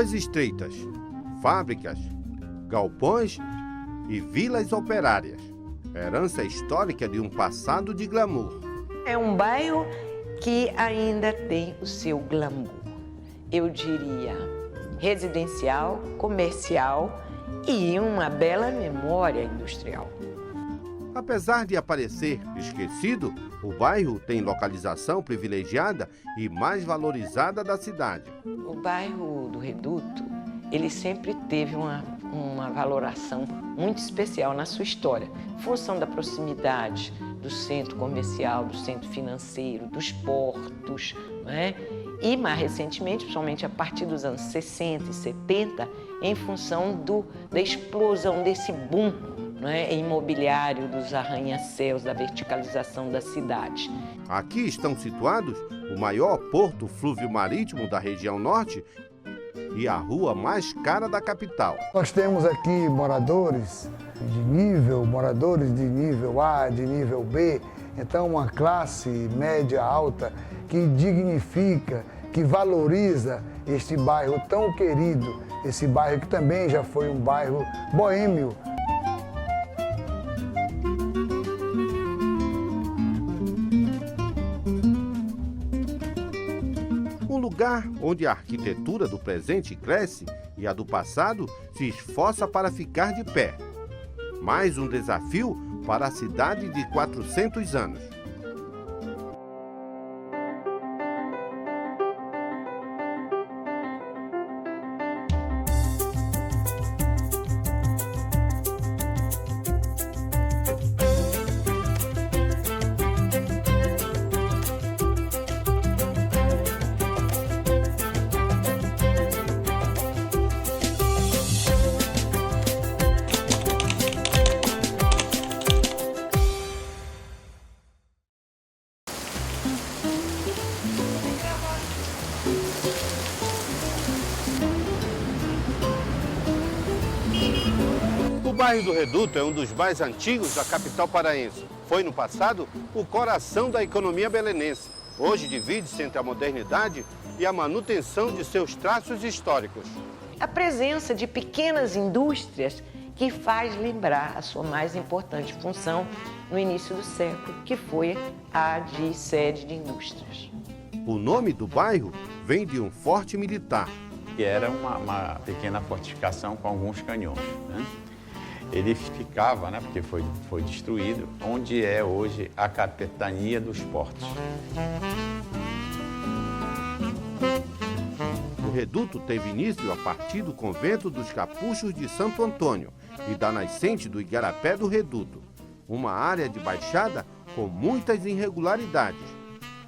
ruas estreitas, fábricas, galpões e vilas operárias. Herança histórica de um passado de glamour. É um bairro que ainda tem o seu glamour. Eu diria residencial, comercial e uma bela memória industrial. Apesar de aparecer esquecido, o bairro tem localização privilegiada e mais valorizada da cidade. O bairro do Reduto, ele sempre teve uma valoração muito especial na sua história, em função da proximidade do centro comercial, do centro financeiro, dos portos, não é? E mais recentemente, principalmente a partir dos anos 60 e 70, em função da explosão desse boom, não é, imobiliário, dos arranha-céus, da verticalização da cidade. Aqui estão situados o maior porto fluvio-marítimo da região norte e a rua mais cara da capital. Nós temos aqui moradores de nível A, de nível B, então uma classe média alta que dignifica, que valoriza este bairro tão querido, esse bairro que também já foi um bairro boêmio. Um lugar onde a arquitetura do presente cresce e a do passado se esforça para ficar de pé. Mais um desafio para a cidade de 400 anos. O bairro do Reduto é um dos mais antigos da capital paraense. Foi, no passado, o coração da economia belenense. Hoje divide-se entre a modernidade e a manutenção de seus traços históricos. A presença de pequenas indústrias que faz lembrar a sua mais importante função no início do século, que foi a de sede de indústrias. O nome do bairro vem de um forte militar. Que era uma pequena fortificação com alguns canhões, né? Ele ficava, né, porque foi destruído, onde é hoje a capitania dos portos. O Reduto teve início a partir do convento dos Capuchos de Santo Antônio e da nascente do Igarapé do Reduto, uma área de baixada com muitas irregularidades.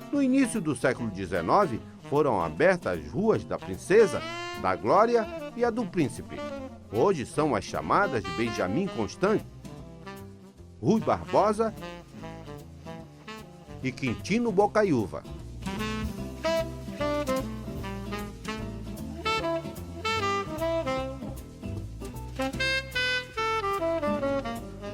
No início do século XIX, foram abertas as ruas da Princesa, da Glória e a do Príncipe. Hoje são as chamadas de Benjamin Constant, Rui Barbosa e Quintino Bocaiúva.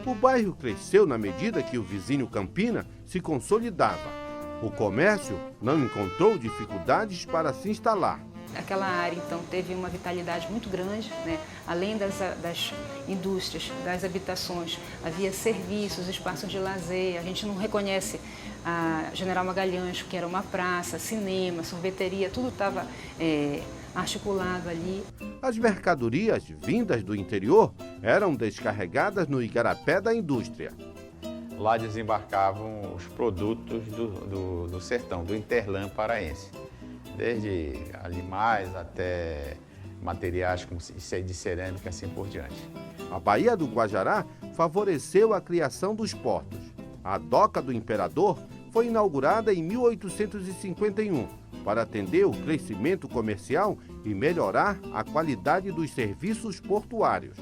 O bairro cresceu na medida que o vizinho Campina se consolidava. O comércio não encontrou dificuldades para se instalar. Aquela área, então, teve uma vitalidade muito grande, né? Além das indústrias, das habitações, havia serviços, espaço de lazer. A gente não reconhece a General Magalhães, que era uma praça, cinema, sorveteria, tudo estava articulado ali. As mercadorias vindas do interior eram descarregadas no Igarapé da indústria. Lá desembarcavam os produtos do sertão, do Interlã paraense. Desde animais até materiais como de cerâmica, assim por diante. A Baía do Guajará favoreceu a criação dos portos. A Doca do Imperador foi inaugurada em 1851 para atender o crescimento comercial e melhorar a qualidade dos serviços portuários.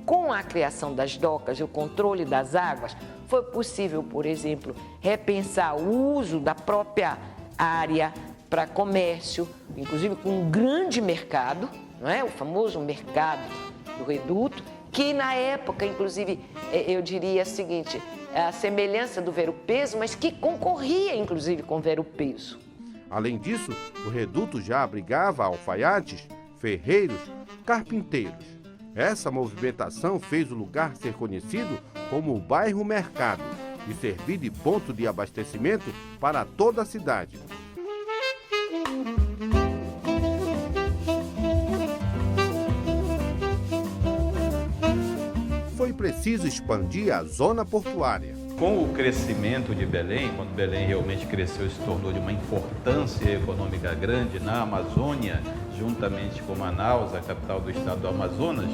Com a criação das docas e o controle das águas, foi possível, por exemplo, repensar o uso da própria área para comércio, inclusive com um grande mercado, não é? O famoso mercado do Reduto, que na época, inclusive, eu diria o seguinte, a semelhança do Ver-o-Peso, mas que concorria, inclusive, com o Ver-o-Peso. Além disso, o Reduto já abrigava alfaiates, ferreiros, carpinteiros. Essa movimentação fez o lugar ser conhecido como o bairro Mercado e servir de ponto de abastecimento para toda a cidade. Foi preciso expandir a zona portuária. Com o crescimento de Belém, quando Belém realmente cresceu e se tornou de uma importância econômica grande na Amazônia, juntamente com Manaus, a capital do estado do Amazonas,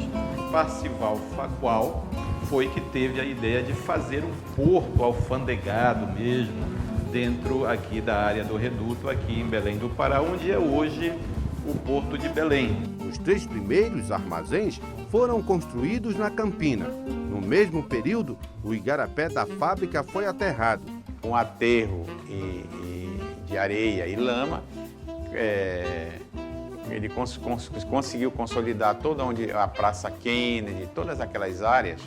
Parcival Facqual foi que teve a ideia de fazer um porto alfandegado mesmo, dentro aqui da área do Reduto, aqui em Belém do Pará, onde é hoje o Porto de Belém. Os 3 primeiros armazéns foram construídos na Campina. No mesmo período, o igarapé da fábrica foi aterrado. Com aterro de areia e lama, ele conseguiu consolidar toda onde a Praça Kennedy, todas aquelas áreas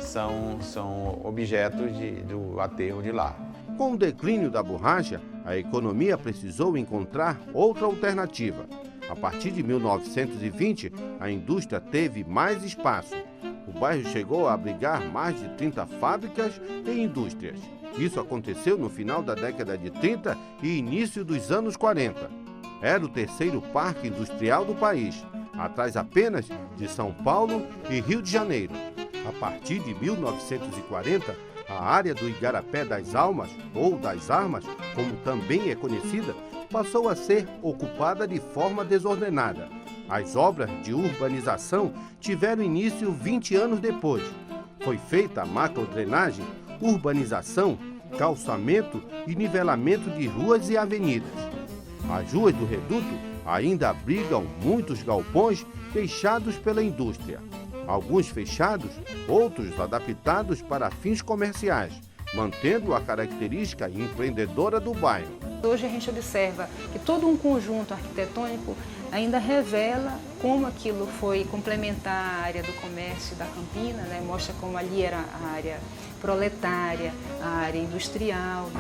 são objetos do aterro de lá. Com o declínio da borracha, a economia precisou encontrar outra alternativa. A partir de 1920, a indústria teve mais espaço. O bairro chegou a abrigar mais de 30 fábricas e indústrias. Isso aconteceu no final da década de 30 e início dos anos 40. Era o terceiro parque industrial do país, atrás apenas de São Paulo e Rio de Janeiro. A partir de 1940, a área do Igarapé das Almas, ou das Armas, como também é conhecida, passou a ser ocupada de forma desordenada. As obras de urbanização tiveram início 20 anos depois. Foi feita a macrodrenagem, urbanização, calçamento e nivelamento de ruas e avenidas. As ruas do Reduto ainda abrigam muitos galpões deixados pela indústria. Alguns fechados, outros adaptados para fins comerciais, mantendo a característica empreendedora do bairro. Hoje a gente observa que todo um conjunto arquitetônico ainda revela como aquilo foi complementar a área do comércio da Campina, né? Mostra como ali era a área proletária, a área industrial.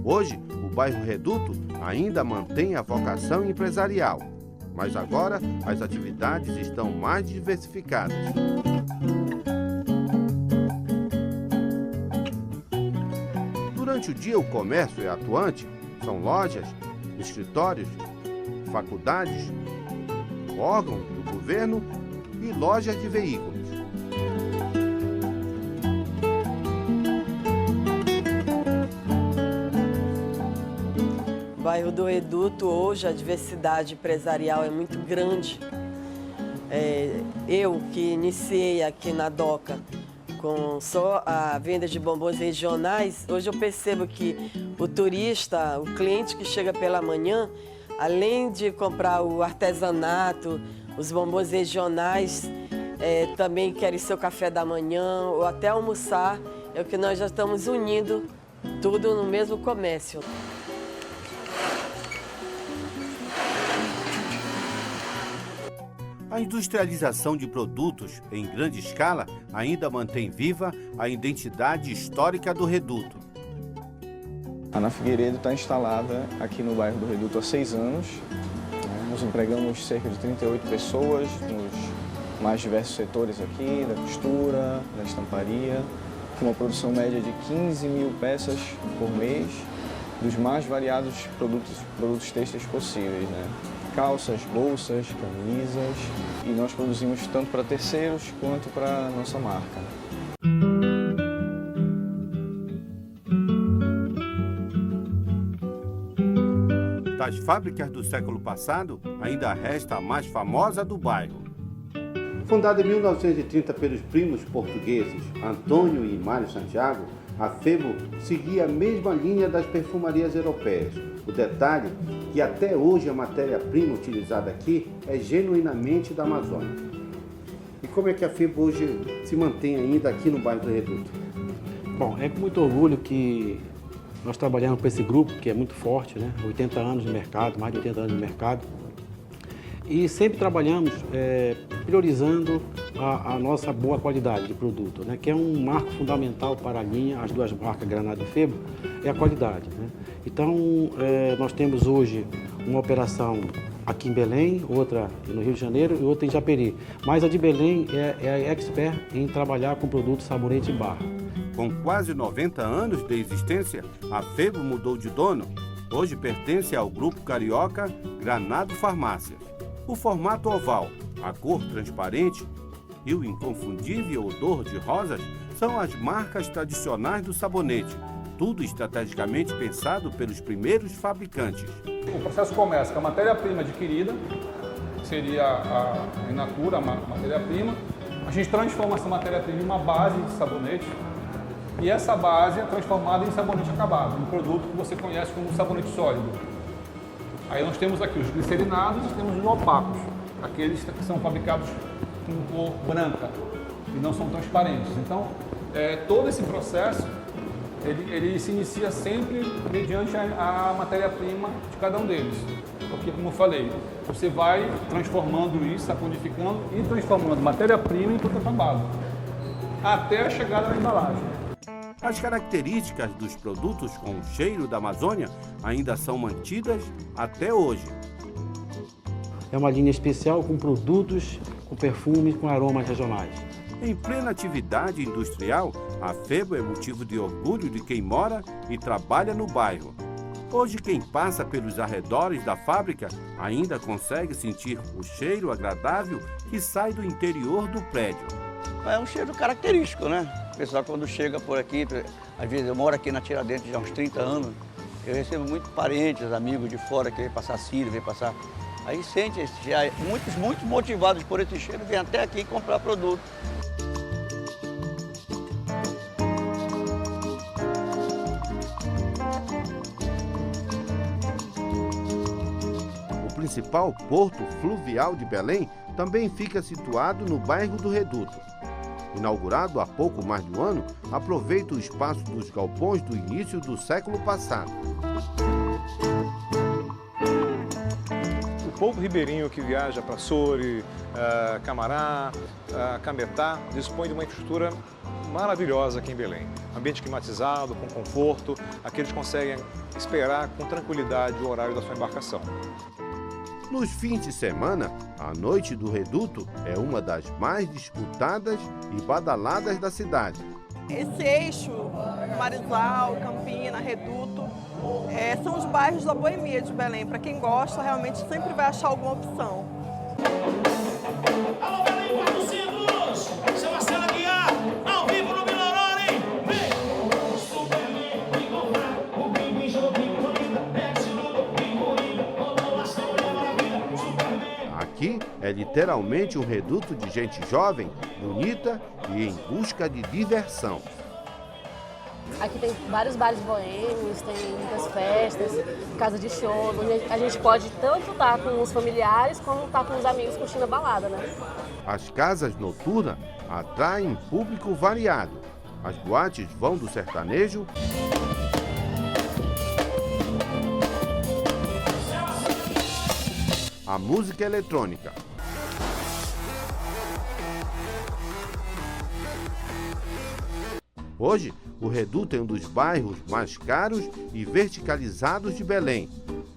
Hoje, o bairro Reduto ainda mantém a vocação empresarial, mas agora as atividades estão mais diversificadas. Durante o dia, o comércio é atuante, são lojas, escritórios, faculdades, órgãos do governo e lojas de veículos. No bairro do Reduto, hoje, a diversidade empresarial é muito grande. Eu, que iniciei aqui na DOCA com só a venda de bombons regionais, hoje eu percebo que o turista, o cliente que chega pela manhã, além de comprar o artesanato, os bombons regionais, também querem seu café da manhã ou até almoçar. É o que nós já estamos unindo tudo no mesmo comércio. A industrialização de produtos em grande escala ainda mantém viva a identidade histórica do Reduto. A Ana Figueiredo está instalada aqui no bairro do Reduto há 6 anos. Nós empregamos cerca de 38 pessoas nos mais diversos setores aqui, da costura, da estamparia, com uma produção média de 15 mil peças por mês, dos mais variados produtos têxteis possíveis, né? Calças, bolsas, camisas, e nós produzimos tanto para terceiros quanto para a nossa marca. Das fábricas do século passado, ainda resta a mais famosa do bairro. Fundada em 1930 pelos primos portugueses Antônio e Mário Santiago, a Febo seguia a mesma linha das perfumarias europeias. O detalhe é que até hoje a matéria-prima utilizada aqui é genuinamente da Amazônia. E como é que a FEBO hoje se mantém ainda aqui no bairro do Reduto? Bom, é com muito orgulho que nós trabalhamos com esse grupo, que é muito forte, né? 80 anos de mercado, mais de 80 anos de mercado. E sempre trabalhamos priorizando a nossa boa qualidade de produto, né? Que é um marco fundamental para a linha, as duas marcas Granado e FEBO, é a qualidade, né? Então, nós temos hoje uma operação aqui em Belém, outra no Rio de Janeiro e outra em Japeri. Mas a de Belém é a expert em trabalhar com produtos sabonete e barra. Com quase 90 anos de existência, a FEBO mudou de dono. Hoje pertence ao grupo carioca Granado Farmácias. O formato oval, a cor transparente e o inconfundível odor de rosas são as marcas tradicionais do sabonete. Tudo estrategicamente pensado pelos primeiros fabricantes. O processo começa com a matéria-prima adquirida, que seria a in-natura, a matéria-prima. A gente transforma essa matéria-prima em uma base de sabonete e essa base é transformada em sabonete acabado, um produto que você conhece como sabonete sólido. Aí nós temos aqui os glicerinados e temos os opacos, aqueles que são fabricados com cor branca e não são transparentes. Então, todo esse processo ele se inicia sempre mediante a matéria-prima de cada um deles. Porque, como eu falei, você vai transformando isso, saponificando e transformando matéria-prima em produto acabado, até a chegada na embalagem. As características dos produtos com o cheiro da Amazônia ainda são mantidas até hoje. É uma linha especial com produtos, com perfumes, com aromas regionais. Em plena atividade industrial, a FEBO é motivo de orgulho de quem mora e trabalha no bairro. Hoje, quem passa pelos arredores da fábrica ainda consegue sentir o cheiro agradável que sai do interior do prédio. É um cheiro característico, né? O pessoal, quando chega por aqui, às vezes eu moro aqui na Tiradentes já há uns 30 anos, eu recebo muitos parentes, amigos de fora que vêm passar Sírio, vêm passar... Aí sente esse cheiro, muitos motivados por esse cheiro, vêm até aqui comprar produto. O principal porto fluvial de Belém também fica situado no bairro do Reduto. Inaugurado há pouco mais de um ano, aproveita o espaço dos galpões do início do século passado. O povo ribeirinho que viaja para Soure, Camará, Cametá, dispõe de uma infraestrutura maravilhosa aqui em Belém. Ambiente climatizado, com conforto, aqui eles conseguem esperar com tranquilidade o horário da sua embarcação. Nos fins de semana, a Noite do Reduto é uma das mais disputadas e badaladas da cidade. Esse eixo, Marizal, Campina, Reduto, são os bairros da boemia de Belém. Para quem gosta, realmente sempre vai achar alguma opção. Alô, Belém, patrocínios! Seu Marcelo Aguiar, ao vivo no Milorone! Aqui é literalmente um reduto de gente jovem, bonita e em busca de diversão. Aqui tem vários bares boêmios, tem muitas festas, casa de show, onde a gente pode tanto estar com os familiares como estar com os amigos curtindo a balada, né? As casas noturnas atraem público variado. As boates vão do sertanejo à música eletrônica. Hoje, o Reduto é um dos bairros mais caros e verticalizados de Belém.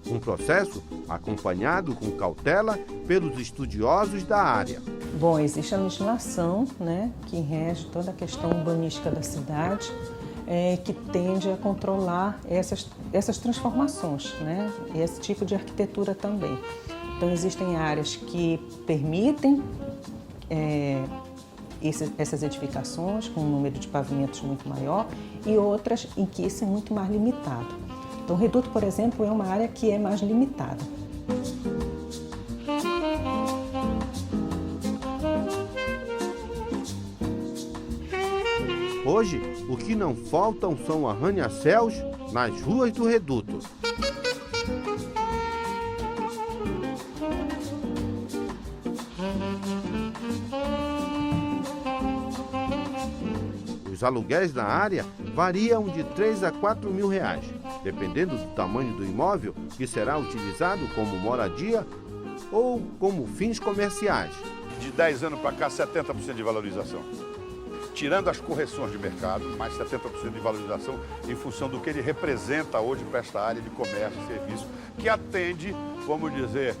Um processo acompanhado com cautela pelos estudiosos da área. Bom, existe a legislação, né, que rege toda a questão urbanística da cidade, que tende a controlar essas transformações, né, e esse tipo de arquitetura também. Então, existem áreas que permitem essas edificações com um número de pavimentos muito maior e outras em que isso é muito mais limitado. Então, o Reduto, por exemplo, é uma área que é mais limitada. Hoje, o que não faltam são arranha-céus nas ruas do Reduto. Os aluguéis na área variam de 3 a 4 mil reais, dependendo do tamanho do imóvel que será utilizado como moradia ou como fins comerciais. De 10 anos para cá, 70% de valorização. Tirando as correções de mercado, mais 70% de valorização em função do que ele representa hoje para esta área de comércio e serviço, que atende, vamos dizer,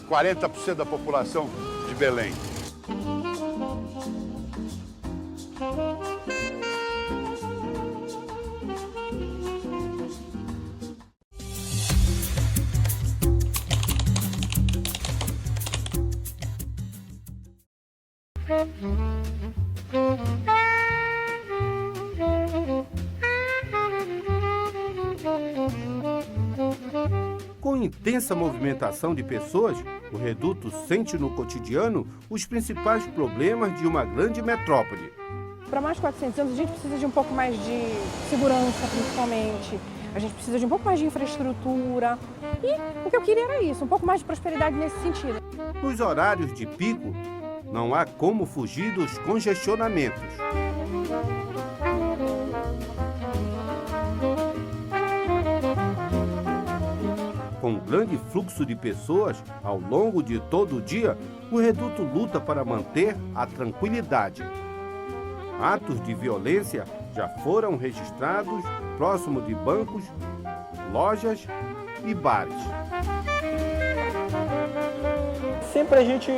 40% da população de Belém. Com intensa movimentação de pessoas, o Reduto sente no cotidiano os principais problemas de uma grande metrópole. Para mais de 400 anos, a gente precisa de um pouco mais de segurança, principalmente. A gente precisa de um pouco mais de infraestrutura. E o que eu queria era isso, um pouco mais de prosperidade nesse sentido. Nos horários de pico, não há como fugir dos congestionamentos. Com um grande fluxo de pessoas ao longo de todo o dia, o Reduto luta para manter a tranquilidade. Atos de violência já foram registrados próximo de bancos, lojas e bares. Sempre a gente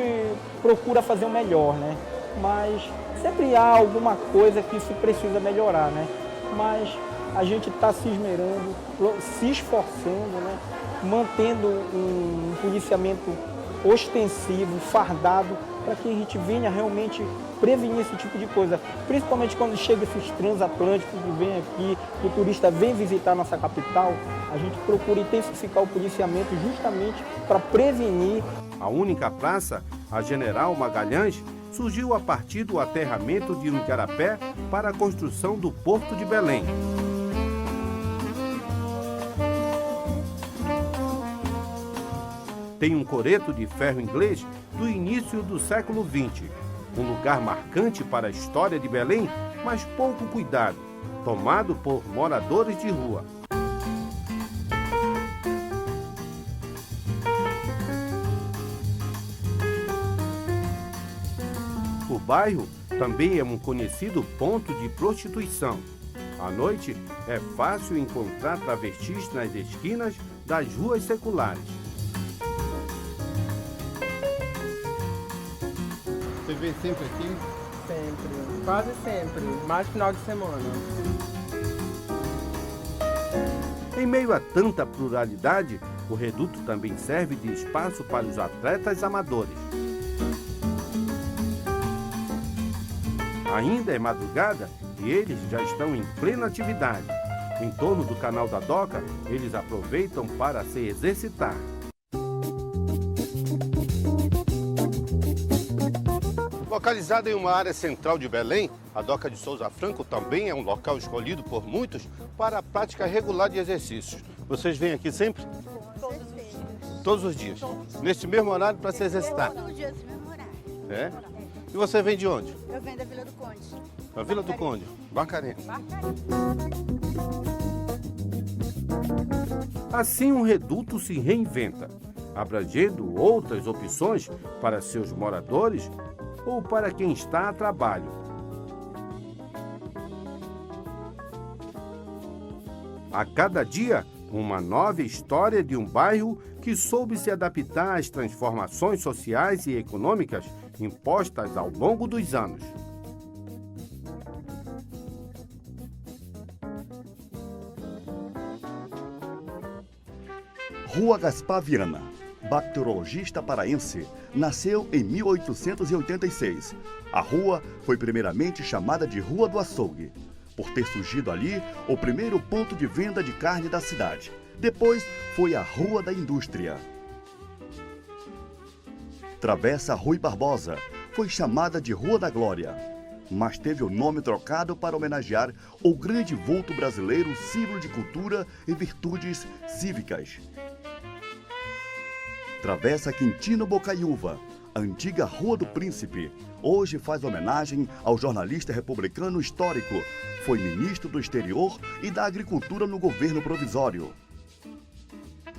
procura fazer o melhor, né? Mas sempre há alguma coisa que se precisa melhorar, né? Mas a gente está se esmerando, se esforçando, né? Mantendo um policiamento ostensivo, fardado, para que a gente venha realmente prevenir esse tipo de coisa. Principalmente quando chega esses transatlânticos que vêm aqui, que o turista vem visitar nossa capital, a gente procura intensificar o policiamento justamente para prevenir. A única praça, a General Magalhães, surgiu a partir do aterramento de um igarapé para a construção do Porto de Belém. Tem um coreto de ferro inglês do início do século XX, um lugar marcante para a história de Belém, mas pouco cuidado, tomado por moradores de rua. O bairro também é um conhecido ponto de prostituição. À noite, é fácil encontrar travestis nas esquinas das ruas seculares. Você vem sempre aqui? Sempre, quase sempre, mais final de semana. Em meio a tanta pluralidade, o Reduto também serve de espaço para os atletas amadores. Ainda é madrugada e eles já estão em plena atividade. Em torno do canal da Doca, eles aproveitam para se exercitar. Localizada em uma área central de Belém, a Doca de Souza Franco também é um local escolhido por muitos para a prática regular de exercícios. Vocês vêm aqui sempre? Todos os dias? Neste mesmo horário para se exercitar? Todos os dias, nesse mesmo horário. É? E você vem de onde? Eu venho da Vila do Conde. Da Vila do Conde? Barcarena. Assim, o Reduto se reinventa, abrangendo outras opções para seus moradores ou para quem está a trabalho. A cada dia, uma nova história de um bairro que soube se adaptar às transformações sociais e econômicas impostas ao longo dos anos. Rua Gaspar Viana, bacteriologista paraense, nasceu em 1886. A rua foi primeiramente chamada de Rua do Açougue, por ter surgido ali o primeiro ponto de venda de carne da cidade. Depois foi a Rua da Indústria. Travessa Rui Barbosa foi chamada de Rua da Glória, mas teve o nome trocado para homenagear o grande vulto brasileiro símbolo de cultura e virtudes cívicas. Travessa Quintino Bocaiúva, a antiga Rua do Príncipe, hoje faz homenagem ao jornalista republicano histórico. Foi ministro do Exterior e da Agricultura no governo provisório.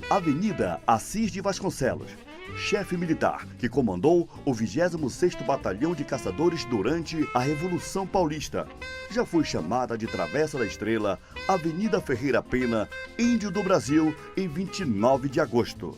Avenida Assis de Vasconcelos, chefe militar que comandou o 26º Batalhão de Caçadores durante a Revolução Paulista. Já foi chamada de Travessa da Estrela, Avenida Ferreira Pena, Índio do Brasil, em 29 de agosto.